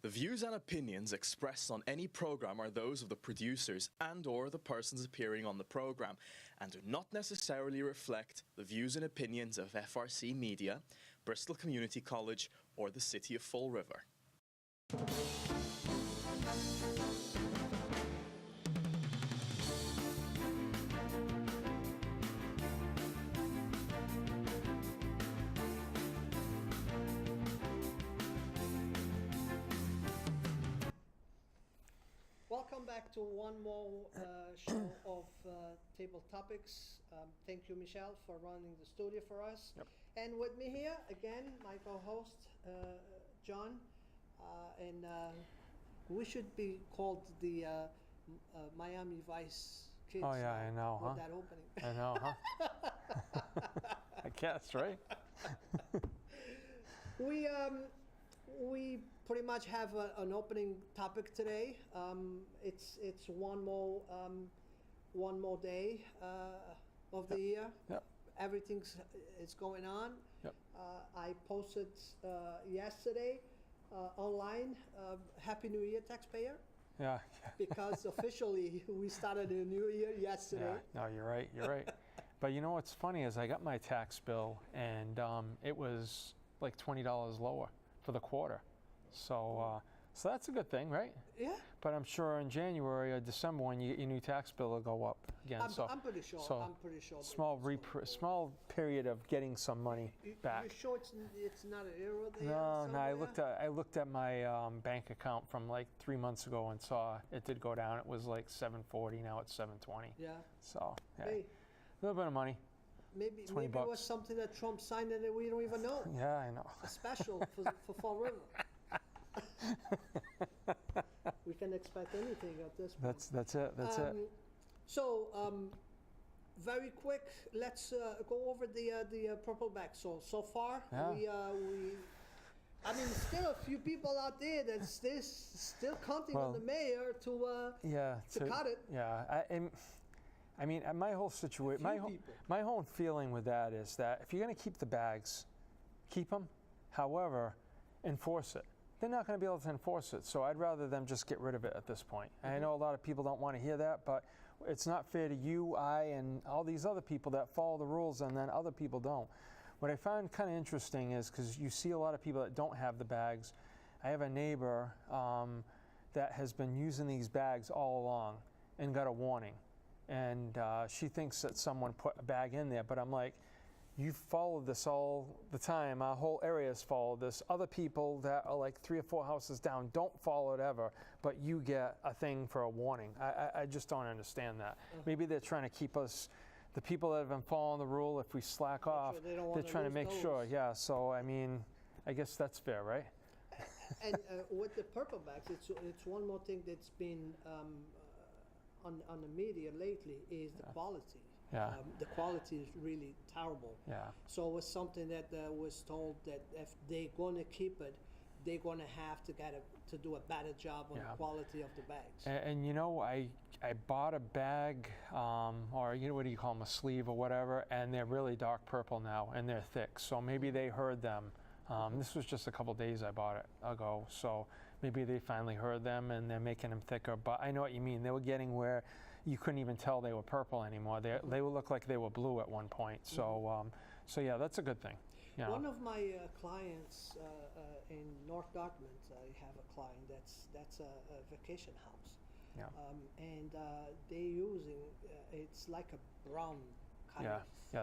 The views and opinions expressed on any program are those of the producers and/or the persons appearing on the program and do not necessarily reflect the views and opinions of FRC Media, Bristol Community College, or the City of Fall River. Welcome back to one more show of Table Topics. Thank you, Michelle, for running the studio for us. Yep. And with me here, again, my co-host, John. And we should be called the Miami Vice Kids. Oh, yeah, I know, with huh? that opening. I know, huh? I guess, right? We pretty much have an opening topic today. It's one more day of the year. Yep. Everything's going on. Yep. I posted yesterday online. Happy New Year, taxpayer. Yeah. Because officially we started a new year yesterday. Yeah. No, you're right. You're right. But you know what's funny is I got my tax bill and it was like $20 lower for the quarter. So that's a good thing, right? Yeah. But I'm sure in January or December when you get your new tax bill, it'll go up again. I'm pretty sure. Small period of getting some money back. You sure it's not an error there? No. I looked at my bank account from like 3 months ago and saw it did go down. It was like 740. Now it's 720. Yeah. So yeah, hey, a little bit of money. Maybe it was something that Trump signed and we don't even know. Yeah, I know. A special for Fall River. We can expect anything at this point. That's it. So, very quick, let's go over the purple bag. So far, yeah. I mean, still a few people out there that's still counting on the mayor to cut it. Yeah, I mean, my whole situation, my whole feeling with that is that if you're going to keep the bags, keep them. However, enforce it. They're not going to be able to enforce it, so I'd rather them just get rid of it at this point. Mm-hmm. I know a lot of people don't want to hear that, but it's not fair to you, I, and all these other people that follow the rules and then other people don't. What I find kind of interesting is because you see a lot of people that don't have the bags. I have a neighbor that has been using these bags all along and got a warning. And she thinks that someone put a bag in there, but I'm like, you've followed this all the time. Our whole area has followed this. Other people that are like 3 or 4 houses down don't follow it ever, but you get a thing for a warning. I just don't understand that. Mm-hmm. Maybe they're trying to keep us, the people that have been following the rule, if we slack off, sure they're trying to make sure. Yeah, so I mean, I guess that's fair, right? And with the purple bags, it's one more thing that's been on the media lately is the quality. Yeah. The quality is really terrible. Yeah. So it was something that was told that if they're going to keep it, they're going to have to do a better job on the quality of the bags. And you know, I bought a bag, or you know, what do you call them, a sleeve or whatever, and they're really dark purple now, and they're thick. So maybe they heard them. This was just a couple days I bought it ago, so maybe they finally heard them and they're making them thicker. But I know what you mean. They were getting where you couldn't even tell they were purple anymore. They would look like they were blue at one point. So, so yeah, that's a good thing. You know? One of my clients in North Dartmouth, I have a client that's a vacation house, and they're using it's like a brown.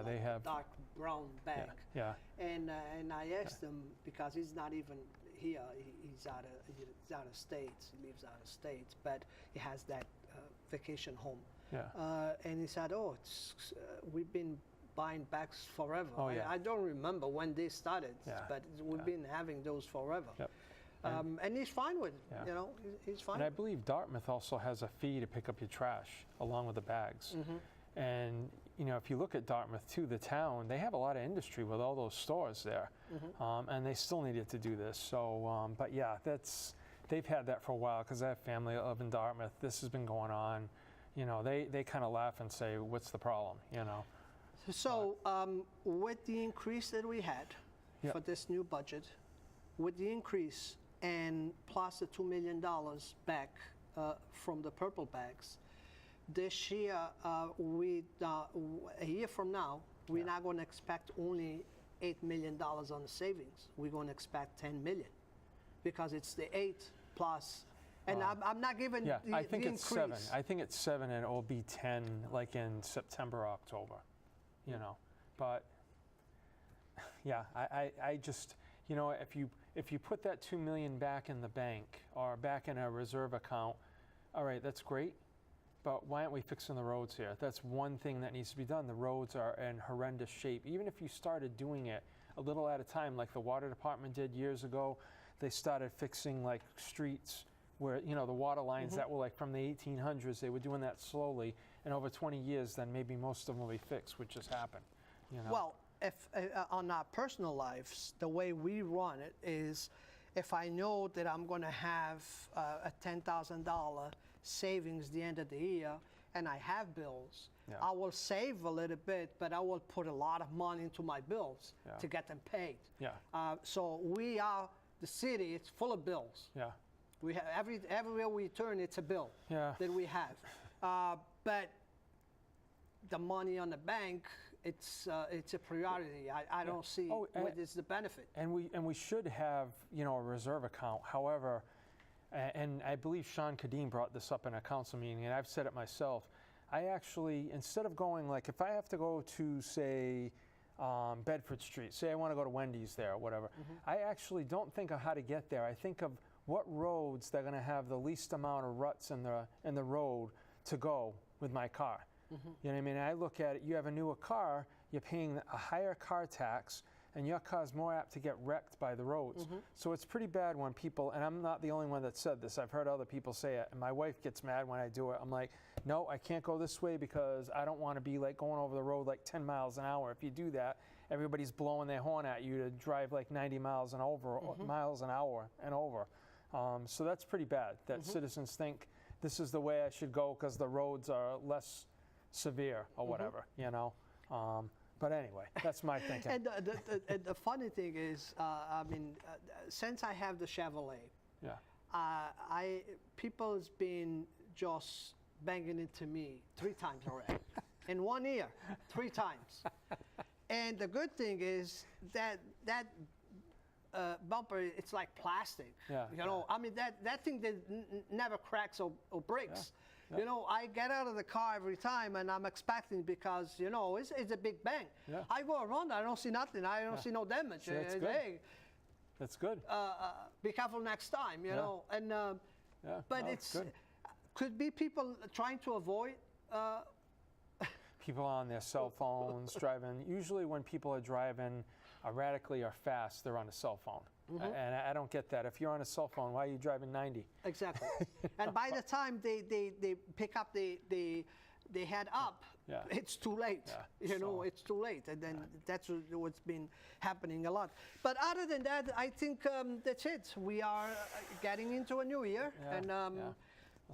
They have dark brown bag. Yeah. And I asked him because he's not even here. He's out of state. He lives out of state, but he has that vacation home. Yeah. And he said, "Oh, we've been buying bags forever. Oh, yeah. I don't remember when they started, but we've been having those forever." Yep. And he's fine with it. Yeah. You know, he's fine. And I believe Dartmouth also has a fee to pick up your trash along with the bags. Mm-hmm. And you know, if you look at Dartmouth too, the town, they have a lot of industry with all those stores there, and they still needed to do this. So, but yeah, they've had that for a while because I have family that live in Dartmouth. This has been going on. You know, they kind of laugh and say, "What's the problem?" You know. So, with the increase that we had for this new budget, with the increase, and plus the $2 million back from the purple bags. This year, a year from now, we're not going to expect only $8 million on the savings. We're going to expect $10 million because it's the 8 plus. And I'm not giving the I think the it's increase. 7. I think it's 7, and it will be 10 like in September, October, you know. But yeah, I just, you know, if you put that $2 million back in the bank or back in a reserve account, all right, that's great. But why aren't we fixing the roads here? That's one thing that needs to be done. The roads are in horrendous shape. Even if you started doing it a little at a time, like the water department did years ago, they started fixing like streets where, you know, the water lines that were like from the 1800s, they were doing that slowly. And over 20 years, then maybe most of them will be fixed, which just happened, you know? Well, if on our personal lives, the way we run it is if I know that I'm going to have a $10,000 savings at the end of the year and I have bills, I will save a little bit, but I will put a lot of money into my bills to get them paid. So we are, the city, it's full of bills. We have everywhere we turn, it's a bill that we have. But the money on the bank, it's a priority. I don't see what is the benefit. And we should have, you know, a reserve account. However, and I believe Sean Kadim brought this up in a council meeting, and I've said it myself. I actually, instead of going, like, if I have to go to, say, Bedford Street, say I want to go to Wendy's there or whatever, I actually don't think of how to get there. I think of what roads they're going to have the least amount of ruts in the road to go with my car. You know what I mean? I look at it, you have a newer car, you're paying a higher car tax, and your car's more apt to get wrecked by the roads. So it's pretty bad when people, and I'm not the only one that said this, I've heard other people say it, and my wife gets mad when I do it. I'm like, no, I can't go this way because I don't want to be like going over the road like 10 miles an hour. If you do that, everybody's blowing their horn at you to drive like 90 miles an hour and over. So that's pretty bad that citizens think this is the way I should go because the roads are less severe or whatever, you know. But anyway, that's my thinking. And the funny thing is, I mean, since I have the Chevrolet, people's been just banging into me 3 times already. In 1 year, 3 times. And the good thing is that bumper, it's like plastic. You know, I mean, that thing that never cracks or breaks. You know, I get out of the car every time and I'm expecting because, you know, it's a big bang. I go around, I don't see nothing. I don't see no damage. So that's good. Hey, that's good. Be careful next time, you know. And but it's good. Could be people trying to avoid. People on their cell phones driving. Usually when people are driving erratically or fast, they're on a cell phone. And I don't get that. If you're on a cell phone, why are you driving 90? Exactly. And by the time they pick up, they head up, it's too late. You know, it's too late. And then that's what's been happening a lot. But other than that, I think that's it. We are getting into a new year. And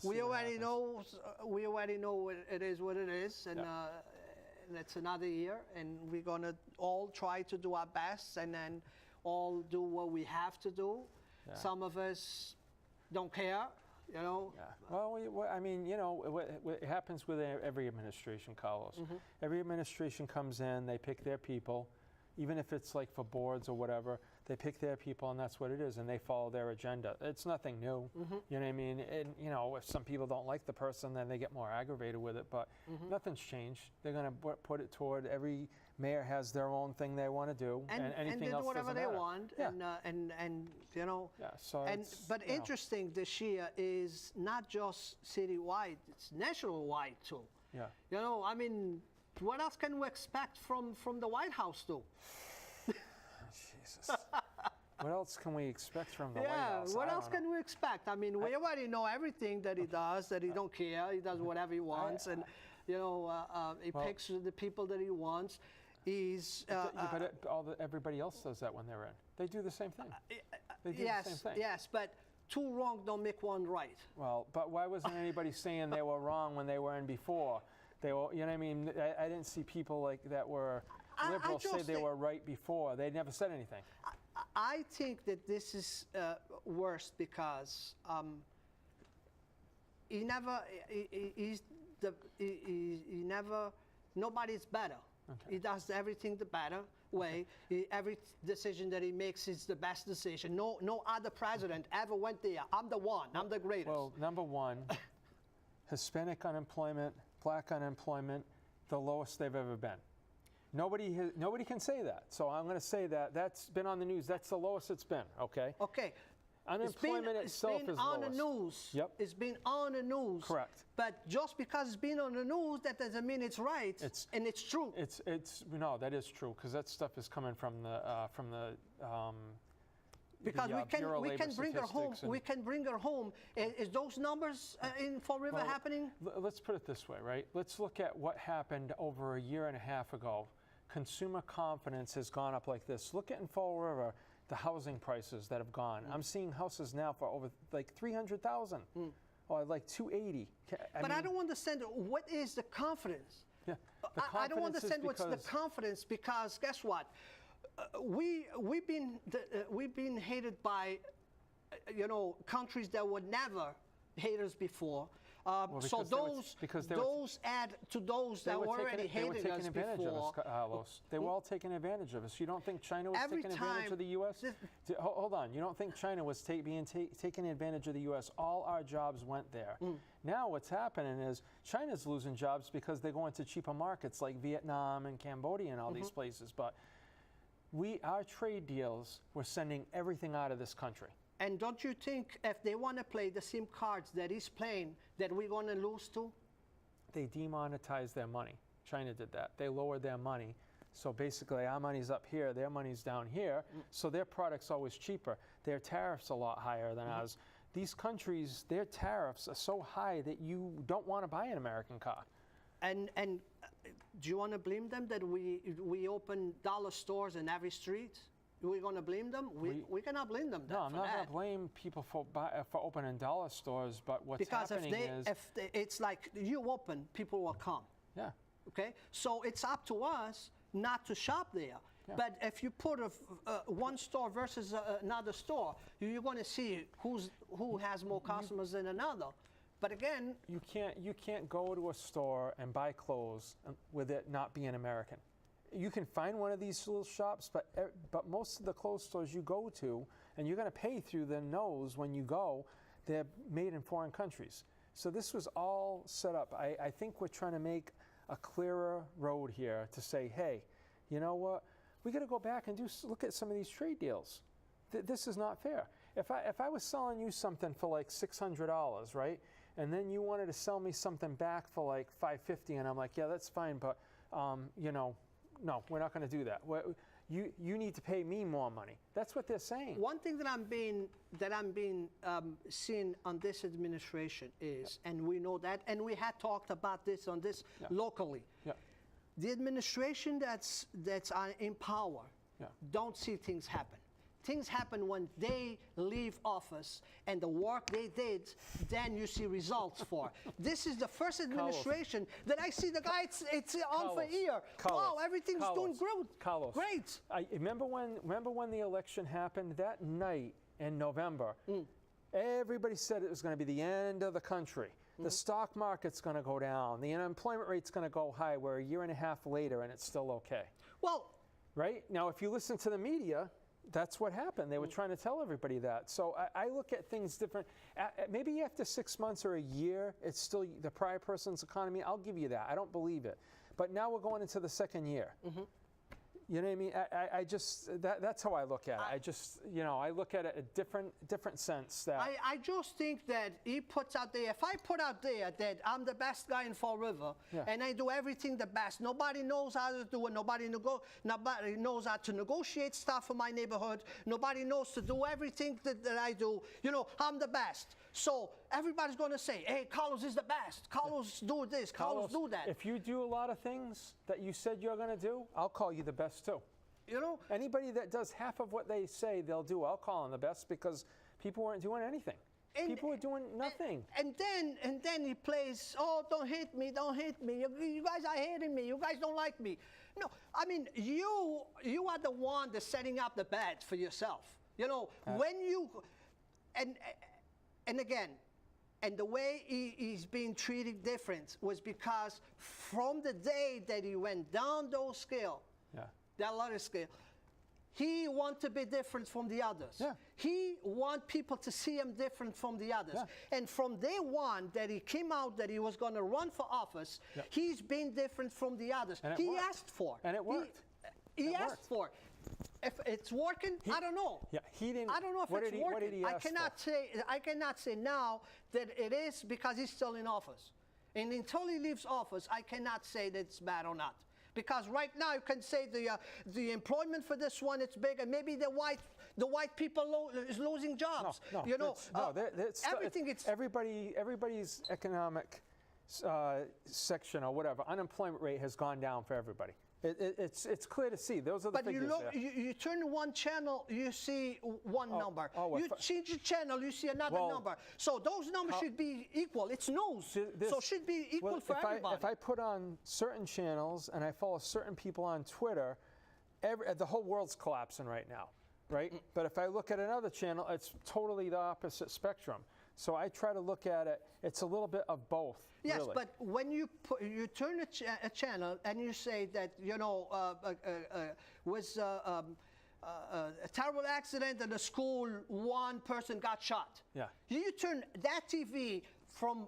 we already know it is what it is. And it's another year. And we're going to all try to do our best and then all do what we have to do. Some of us don't care, you know. Well, I mean, you know, it happens with every administration, Carlos. Every administration comes in, they pick their people, even if it's like for boards or whatever, they pick their people and that's what it is, and they follow their agenda. It's nothing new, you know what I mean? And, you know, if some people don't like the person, then they get more aggravated with it, but nothing's changed. They're going to put it toward every mayor has their own thing they want to do, and anything else doesn't matter. And they do whatever they want, and you know. But interesting this year is not just citywide; it's national-wide too. You know, I mean, what else can we expect from the White House too? Jesus. What else can we expect from the White House? What else can we expect? I mean, we already know everything that he does. That he don't care. He does whatever he wants, and you know, he picks the people that he wants. He's everybody else does that when they're in. They do the same thing. They do the same thing. Yes, but 2 wrong don't make 1 right. Well, but why wasn't anybody saying they were wrong when they were in before? They were, you know what I mean? I didn't see people like that were liberals say they were right before. They never said anything. I think that this is worse because nobody's better. Okay. He does everything the better way. Okay. Every decision that he makes is the best decision. No other president ever went there. I'm the one. I'm the greatest. Well, number one, Hispanic unemployment, black unemployment, the lowest they've ever been. Nobody can say that. So I'm going to say that. That's been on the news. That's the lowest it's been, okay? Okay. Unemployment itself is lowest. It's been on the news. Yep. It's been on the news. Correct. But just because it's been on the news, that doesn't mean it's right and it's true. No, that is true, because that stuff is coming from the because we can bring her home. We can bring her home. Is those numbers in Fall River happening? Let's put it this way, right? Let's look at what happened over a year and a half ago. Consumer confidence has gone up like this. Look at in Fall River, the housing prices that have gone. I'm seeing houses now for over like 300,000 or like 280. I don't understand what is the confidence. Yeah, I don't understand what's the confidence, because guess what? We've been hated by countries that were never haters before. So those add to those that were already hating us before. They were all taking advantage of us. You don't think China was taking advantage of the U.S.? Hold on. You don't think China was taking advantage of the U.S.? All our jobs went there. Now what's happening is China's losing jobs because they go into cheaper markets like Vietnam and Cambodia and all these places. But our trade deals, we're sending everything out of this country. And don't you think if they want to play the same cards that he's playing, that we're going to lose too? They demonetized their money. China did that. They lowered their money. So basically our money's up here, their money's down here, so their product's always cheaper. Their tariffs are a lot higher than ours. These countries, their tariffs are so high that you don't want to buy an American car. And do you want to blame them that we open dollar stores in every street? We're going to blame them? We cannot blame them. No, I'm not going to blame people for opening dollar stores, but what's happening is... Because it's like you open, people will come. Yeah. Okay? So it's up to us not to shop there. Yeah. But if you put one store versus another store, you're going to see who has more customers than another. But again... You can't go to a store and buy clothes with it not being American. You can find one of these little shops, but most of the clothes stores you go to, and you're going to pay through the nose when you go, they're made in foreign countries. So this was all set up. I think we're trying to make a clearer road here to say, hey, you know what? We got to go back and look at some of these trade deals. This is not fair. If I was selling you something for like $600, right, and then you wanted to sell me something back for like $550, and I'm like, yeah, that's fine, but no, we're not going to do that. You need to pay me more money. That's what they're saying. One thing that I'm being seeing on this administration is, and we know that, and we had talked about this on this locally. Yeah. The administration that's in power don't see things happen. Things happen when they leave office and the work they did, then you see results for. This is the first administration that I see the guy, it's on for ear. Wow, everything's doing good. Great. Remember when the election happened? That night in November, everybody said it was going to be the end of the country. The stock market's going to go down. The unemployment rate's going to go high. We're a year and a half later and it's still okay. Well, right? Now, if you listen to the media, that's what happened. They were trying to tell everybody that. So I look at things different. Maybe after 6 months or a year, it's still the prior person's economy. I'll give you that. I don't believe it. But now we're going into the second year. You know what I mean? I just, that's how I look at it. I just, I look at it a different sense. That I just think that he puts out there, if I put out there that I'm the best guy in Fall River, and I do everything the best, nobody knows how to do it, nobody knows how to negotiate stuff for my neighborhood, nobody knows to do everything that I do, I'm the best. So everybody's going to say, hey, Carlos is the best. Carlos do this, Carlos do that. If you do a lot of things that you said you're going to do, I'll call you the best too. Anybody that does half of what they say they'll do, I'll call them the best, because people weren't doing anything. People were doing nothing. And then he plays, oh, don't hate me, don't hate me. You guys are hating me. You guys don't like me. No, I mean, you are the one that's setting up the bed for yourself. You know, when you, and again, and the way he's being treated different was because from the day that he went down those scale, that ladder scale, he wants to be different from the others. Yeah. He wants people to see him different from the others. Yeah. And from day one that he came out that he was going to run for office, he's been different from the others. And he asked for. And it worked. He asked for. If it's working, I don't know. Yeah, he didn't. I don't know if it's working. What did he ask I cannot say now that it is because he's still in office. And until he leaves office, I cannot say that it's bad or not. Because right now you can say the employment for this one it's big, and maybe the white people is losing jobs. No, you know, everything. Everybody's economic section or whatever unemployment rate has gone down for everybody. It's clear to see. Those are the figures. But you turn one channel, you see one number. You change the channel, you see another number. So those numbers should be equal. It's news, so it should be equal for everybody. If I put on certain channels and I follow certain people on Twitter, the whole world's collapsing right now, right? But if I look at another channel, it's totally the opposite spectrum. So I try to look at it. It's a little bit of both. Yes, really. But when you turn a channel and you say that was a terrible accident in a school, one person got shot. Yeah. You turn that TV from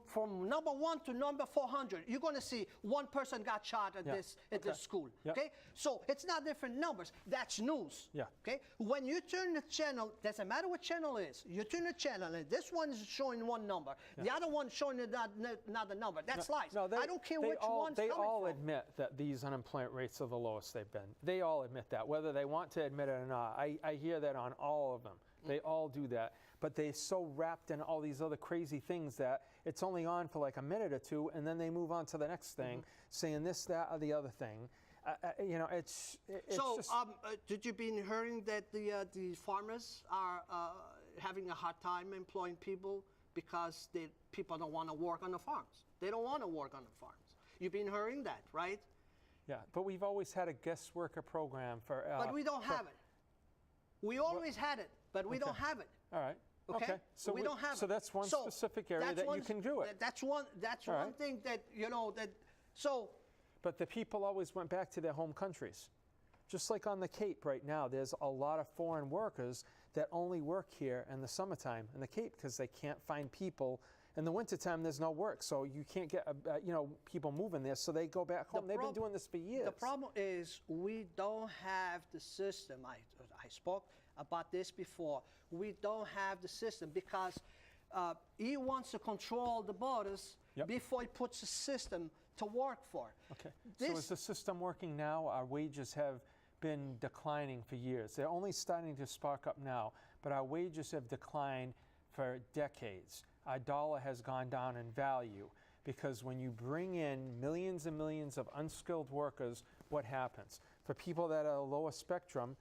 number 1 to number 400, you're going to see one person got shot at this school. Yep. Okay, so it's not different numbers. That's news. Yeah. Okay, when you turn the channel, doesn't matter what channel it is. You turn the channel, and this one is showing one number, the other one showing another number. That's lies. No, I don't care which one's They coming all from. admit that these unemployment rates are the lowest they've been. They all admit that, whether they want to admit it or not. I hear that on all of them. They all do that. But they're so wrapped in all these other crazy things that it's only on for like a minute or two, and then they move on to the next thing, saying this, that, or the other thing. You know, it's so, just... did you been hearing that the farmers are having a hard time employing people because people don't want to work on the farms? They don't want to work on the farms. You've been hearing that, right? Yeah, but we've always had a guest worker program for... but we don't have it. We always had it, but we don't have it. All right. Okay. So we don't have it. So that's one specific area that you can do it. That's one thing that so. But the people always went back to their home countries, just like on the Cape right now. There's a lot of foreign workers that only work here in the summertime in the Cape because they can't find people. In the wintertime, there's no work, so you can't get people moving there. So they go back home. They've been doing this for years. The problem is we don't have the system. I spoke about this before. We don't have the system because he wants to control the borders before he puts a system to work for. Okay. So is the system working now? Our wages have been declining for years. They're only starting to spark up now, but our wages have declined for decades. Our dollar has gone down in value because when you bring in millions and millions of unskilled workers, what happens? For people that are lower spectrum,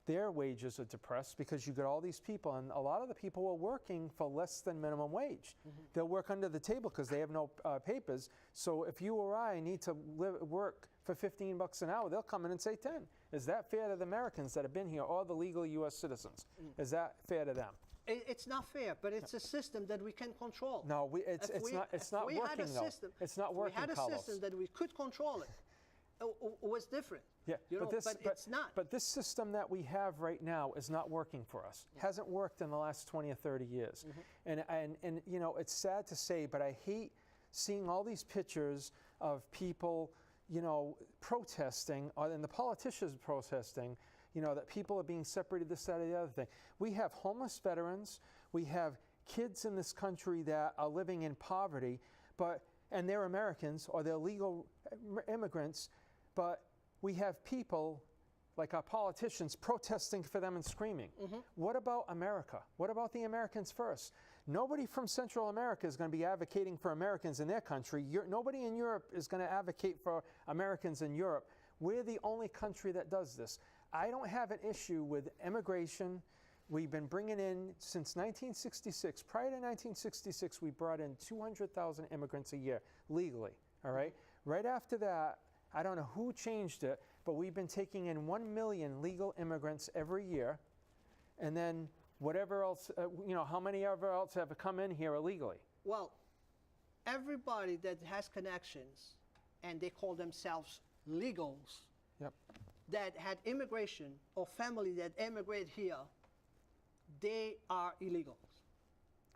their wages are depressed because you get all these people, and a lot of the people are working for less than minimum wage. They'll work under the table because they have no papers. So if you or I need to work for $15 an hour, they'll come in and say 10. Is that fair to the Americans that have been here or the legal U.S. citizens? Is that fair to them? It's not fair, but it's a system that we can control. No, it's not working though. It's not working, Carlos. We had a system that we could control it. It was different. Yeah, but it's not. But this system that we have right now is not working for us. Hasn't worked in the last 20 or 30 years. And you know, it's sad to say, but I hate seeing all these pictures of people, you know, protesting, and the politicians protesting, you know, that people are being separated, this, that, or the other thing. We have homeless veterans. We have kids in this country that are living in poverty, and they're Americans or they're legal immigrants, but we have people like our politicians protesting for them and screaming. What about America? What about the Americans first? Nobody from Central America is going to be advocating for Americans in their country. Nobody in Europe is going to advocate for Americans in Europe. We're the only country that does this. I don't have an issue with immigration. We've been bringing in since 1966. Prior to 1966, we brought in 200,000 immigrants a year legally, all right? Right after that, I don't know who changed it, but we've been taking in 1 million legal immigrants every year, and then whatever else, how many ever else have come in here illegally? Well, everybody that has connections, and they call themselves legals, Yep. that had immigration or family that immigrate here, they are illegals.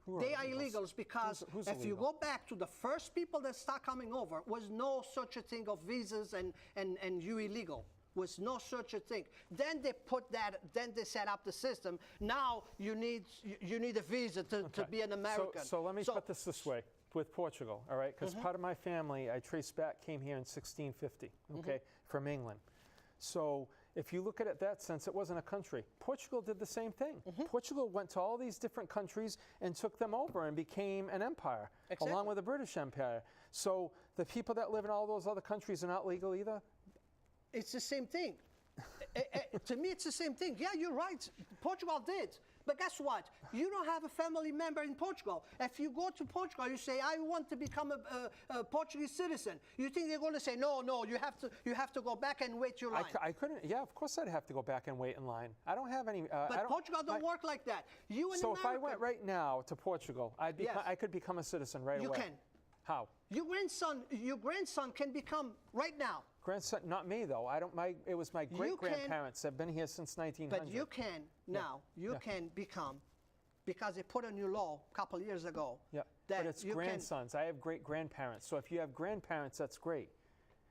They are illegals because who's if you illegal? go back to the first people that start coming over, was no such a thing of visas and you illegal. Was no such a thing. Then they then they set up the system. Now you need a visa to be an American. So let me put this way with Portugal, all right? Because part of my family, I traced back, came here in 1650, okay, from England. So if you look at it that sense, it wasn't a country. Portugal did the same thing. Portugal went to all these different countries and took them over and became an empire, along with the British Empire. So the people that live in all those other countries are not legal either? It's the same thing. To me, it's the same thing. Yeah, you're right. Portugal did. But guess what? You don't have a family member in Portugal. If you go to Portugal, you say, I want to become a Portuguese citizen. You think they're going to say, no, you have to go back and wait your line. I couldn't, yeah, of course I'd have to go back and wait in line. I don't have any... but Portugal don't work like that. You in So America, if I went right now to Portugal, I could become a citizen right away. You can. How? Your grandson can become right now. Grandson, not me though. It was my great-grandparents have been here since 1900. But you can now. You can become, because they put a new law a couple of years ago. Yeah. But it's grandsons. I have great-grandparents. So if you have grandparents, that's great.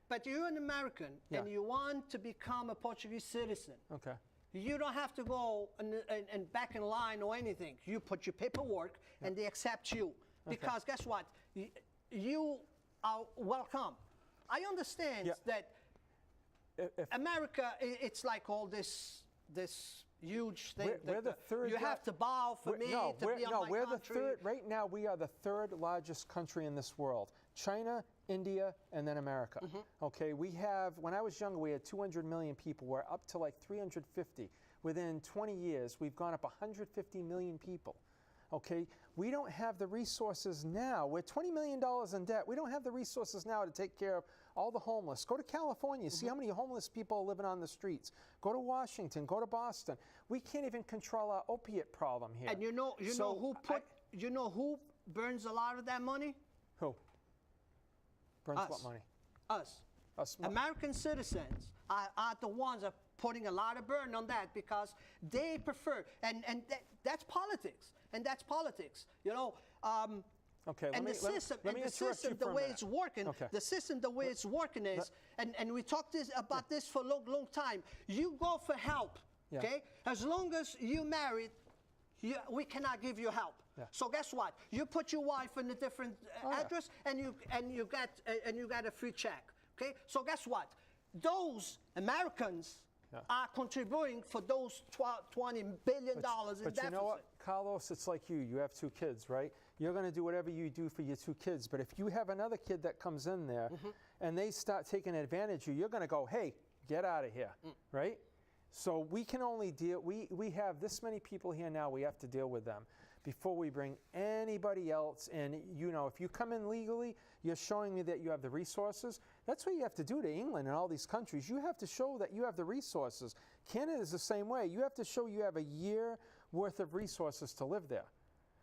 But you're an American and you want to become a Portuguese citizen. Okay. You don't have to go and back in line or anything. You put your paperwork and they accept you. Because guess what? You are welcome. I understand that America, it's like all this huge thing. We're the third. You have to bow for me to be on my country. Right now, we are the third largest country in this world. China, India, and then America. Okay, we have, when I was younger, we had 200 million people. We're up to like 350. Within 20 years, we've gone up 150 million people. Okay, we don't have the resources now. We're $20 million in debt. We don't have the resources now to take care of all the homeless. Go to California, see how many homeless people are living on the streets. Go to Washington, go to Boston. We can't even control our opiate problem here. And you know who burns a lot of that money? Who? Burns Us. what money? Us. Us. American citizens are the ones that are putting a lot of burden on that because they prefer, and that's politics. And that's politics, you know. Okay, and the system, the way it's working, the system, the way it's working is, and we talked about this for a long time. You go for help, okay? As long as you married, we cannot give you help. So guess what? You put your wife in a different address, and you got a free check, okay? So guess what? Those Americans are contributing for those $20 billion in deficit. But you know what, Carlos, it's like you. You have 2 kids, right? You're going to do whatever you do for your 2 kids. But if you have another kid that comes in there and they start taking advantage of you, you're going to go, hey, get out of here, right? So we can only deal, we have this many people here now, we have to deal with them before we bring anybody else in. You know, if you come in legally, you're showing me that you have the resources. That's what you have to do to England and all these countries. You have to show that you have the resources. Canada is the same way. You have to show you have a year worth of resources to live there.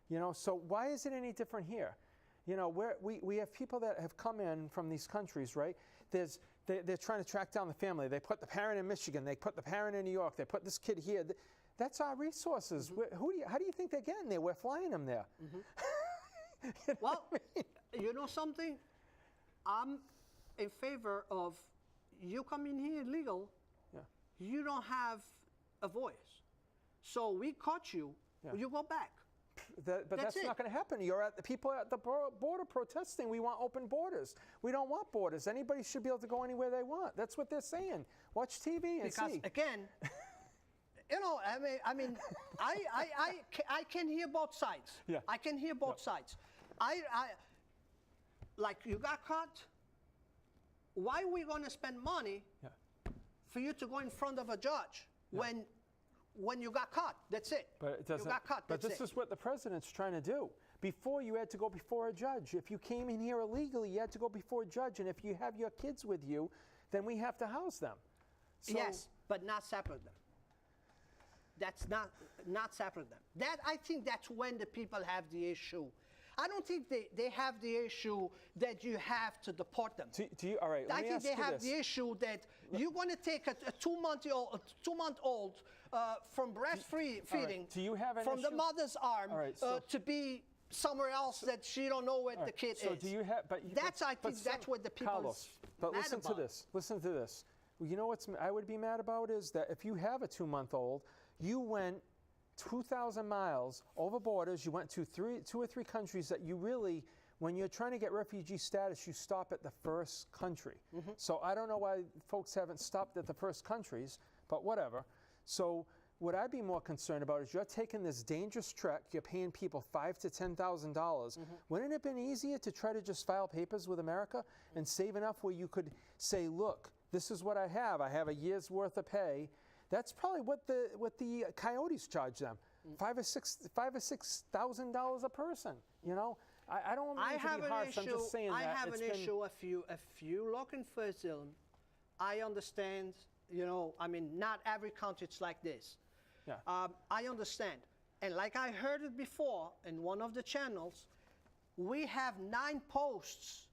You know, so why is it any different here? You know, we have people that have come in from these countries, right? They're trying to track down the family. They put the parent in Michigan. They put the parent in New York. They put this kid here. That's our resources. How do you think they're getting there? We're flying them there. You know well, you know something? I'm in favor of you coming here illegal. You don't have a voice. So we caught you. You go back. But that's not going to happen. The people at the border protesting. We want open borders. We don't want borders. Anybody should be able to go anywhere they want. That's what they're saying. Watch TV and see. Because again, you know, I mean, I can hear both sides. I can hear both sides. I like you got caught. Why are we going to spend money for you to go in front of a judge when you got caught? That's it. But it doesn't. You got caught. But this is what the president's trying to do. Before, you had to go before a judge. If you came in here illegally, you had to go before a judge. And if you have your kids with you, then we have to house them. So, yes, but not separate them. That's not separate them. That, I think that's when the people have the issue. I don't think they have the issue that you have to deport them. Do you, all right, I think they have the issue that you're going to take a 2-month-old from breastfeeding from the mother's arm to be somewhere else that she don't know where the kid is. So do you have? That's what the people. Carlos, but listen to this. Listen to this. You know what I would be mad about is that if you have a 2-month-old, you went 2,000 miles over borders. You went to 2 or 3 countries that you really, when you're trying to get refugee status, you stop at the first country. So I don't know why folks haven't stopped at the first countries, but whatever. So what I'd be more concerned about is you're taking this dangerous trek. You're paying people $5,000 to $10,000. Wouldn't it have been easier to try to just file papers with America and save enough where you could say, look, this is what I have. I have a year's worth of pay. That's probably what the coyotes charge them, $5,000 or $6,000 a person. You know, I don't want to be harsh. I'm just saying I have an issue. If you looking for asylum, I understand. You know, I mean, not every country is like this. Yeah. I understand, and like I heard it before in one of the channels, we have 9 posts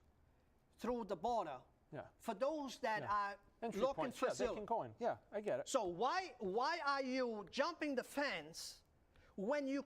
through the border. Yeah. For those that are entry looking points. for They asylum. can go in. Yeah, I get it. So why are you jumping the fence when you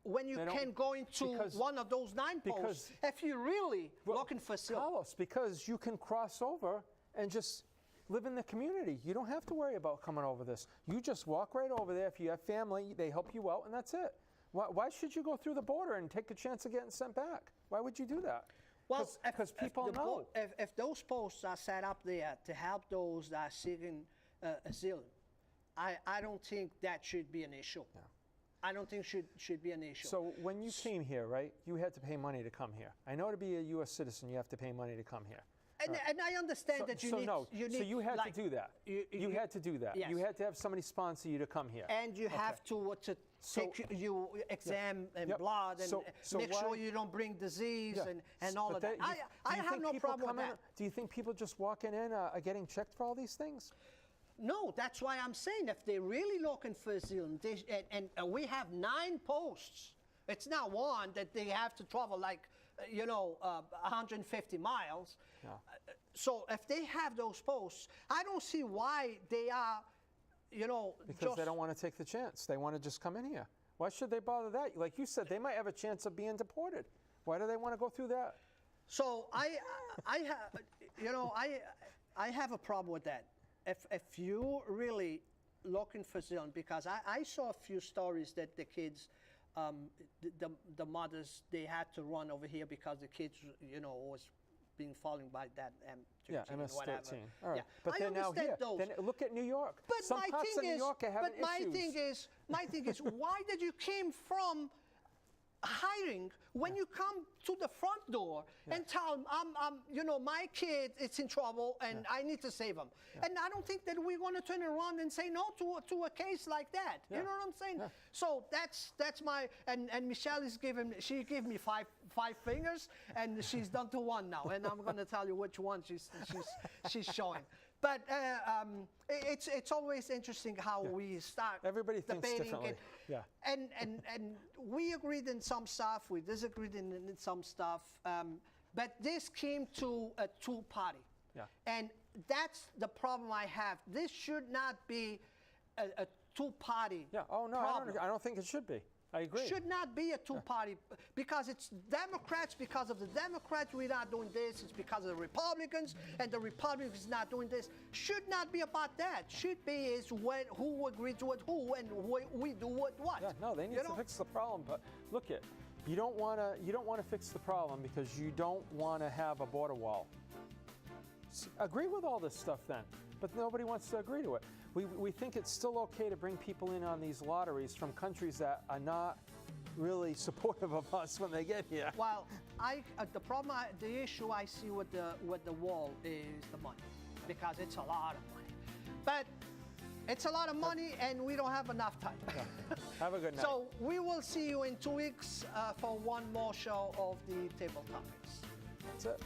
can go into one of those 9 posts if you're really looking for asylum? Carlos, because you can cross over and just live in the community. You don't have to worry about coming over this. You just walk right over there. If you have family, they help you out, and that's it. Why should you go through the border and take a chance of getting sent back? Why would you do that? Well, because people know. If those posts are set up there to help those that are seeking asylum, I don't think that should be an issue. Yeah. I don't think should be an issue. So when you came here, right, you had to pay money to come here. I know to be a U.S. citizen, you have to pay money to come here. And I understand that you need. So you had to do that. You had to do that. Yes. You had to have somebody sponsor you to come here. And you have to take you exam and blood and make sure you don't bring disease and all of that. I have no problem with that. Do you think people just walking in are getting checked for all these things? No, that's why I'm saying if they're really looking for asylum, and we have 9 posts. It's not one that they have to travel like 150 miles. Yeah. So if they have those posts, I don't see why they are, because they don't want to take the chance. They want to just come in here. Why should they bother that? Like you said, they might have a chance of being deported. Why do they want to go through that? So I have a problem with that. If you really looking for asylum, because I saw a few stories that the kids, the mothers, they had to run over here because the kids, was being followed by that M13 MS-13. whatever. All right. Yeah. But they're now here. Those. Then look at New York. But some parts of New York are having issues. My thing is, why did you came from hiding when you come to the front door and tell them, my kid is in trouble and I need to save him? And I don't think that we're going to turn around and say no to a case like that. You know what I'm saying? So that's my, and Michelle she gave me five fingers and she's done to one now. And I'm going to tell you which one she's showing. But it's always interesting how we start Everybody thinks debating differently. And we agreed in some stuff, we disagreed in some stuff, but this came to a 2-party. Yeah. And that's the problem I have. This should not be a 2-party problem. I don't think it should be. I agree. Should not be a 2-party because it's Democrats. Because of the Democrats, we're not doing this. It's because of the Republicans, and the Republicans not doing this. Should not be about that. Should be is who agrees with who and we do what. Yeah, no, they need to fix the problem. But look, you don't want to fix the problem because you don't want to have a border wall. Agree with all this stuff then, but nobody wants to agree to it. We think it's still okay to bring people in on these lotteries from countries that are not really supportive of us when they get here. Well, the issue I see with the wall is the money, because it's a lot of money. But it's a lot of money, and we don't have enough time. Yeah. Have a good night. So we will see you in 2 weeks for one more show of the Table Topics. That's it.